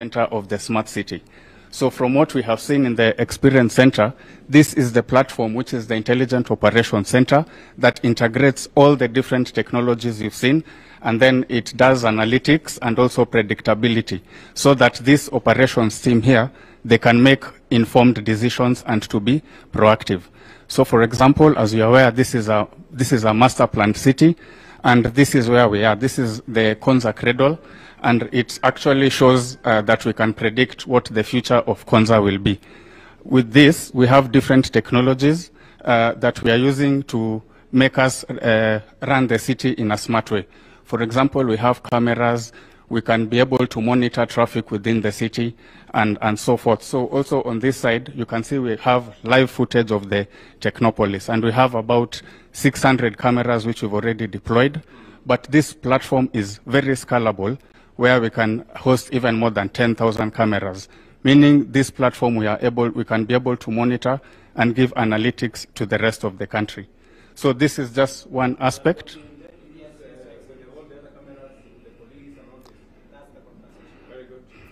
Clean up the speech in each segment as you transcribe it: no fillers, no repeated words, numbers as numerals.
center of the smart city. So from what we have seen in the Experience Center, this is the platform which is the Intelligent Operations Center that integrates all the different technologies you've seen, and then it does analytics and also predictability, so that this operations team here, they can make informed decisions and to be proactive. So for example, as you're aware, this is a master planned city, and this is where we are. This is the Konza Cradle, and it actually shows that we can predict what the future of Konza will be. With this, we have different technologies that we are using to make us run the city in a smart way. For example, we have cameras. We can be able to monitor traffic within the city and so forth. So also on this side, you can see we have live footage of the Technopolis, and we have about 600 cameras which we've already deployed. But this platform is very scalable, where we can host even more than 10,000 cameras, meaning this platform we can be able to monitor and give analytics to the rest of the country. So this is just one aspect.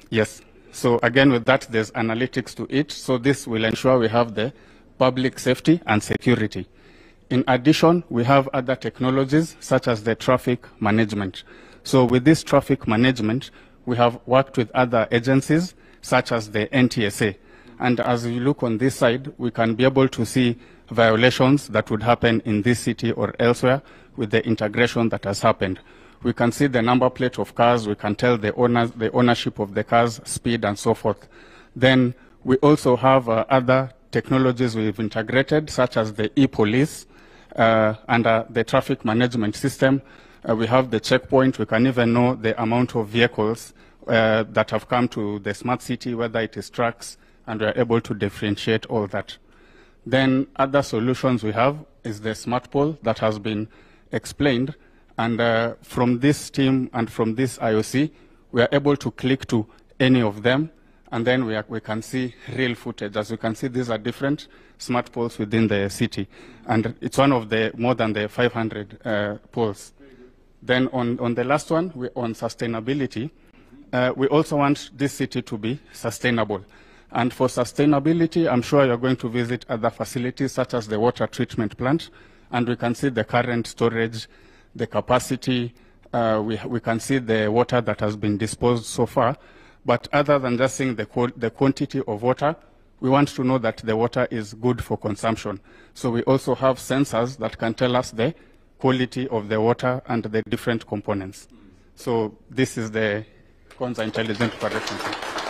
Yes. So again, with that, there's analytics to it. So this will ensure we have the public safety and security. In addition, we have other technologies such as the traffic management. So with this traffic management, we have worked with other agencies such as the NTSA. And as you look on this side, we can be able to see violations that would happen in this city or elsewhere with the integration that has happened. We can see the number plate of cars, we can tell the ownership of the cars, speed, and so forth. Then we also have other technologies we've integrated, such as the e-police and the traffic management system. We have the checkpoint. We can even know the amount of vehicles that have come to the smart city, whether it is trucks, and we are able to differentiate all that. Then other solutions we have is the smart pole that has been explained. And from this team and from this IOC, we are able to click to any of them, and then we can see real footage. As you can see, these are different smart poles within the city, and it's one of the more than the 500 poles. Then on the last one, on sustainability, we also want this city to be sustainable. And for sustainability, I'm sure you're going to visit other facilities such as the water treatment plant, and we can see the current storage, the capacity, we can see the water that has been disposed so far. But other than just seeing the quantity of water, we want to know that the water is good for consumption. So we also have sensors that can tell us the quality of the water and the different components. So this is the Konza Intelligent Operations Center.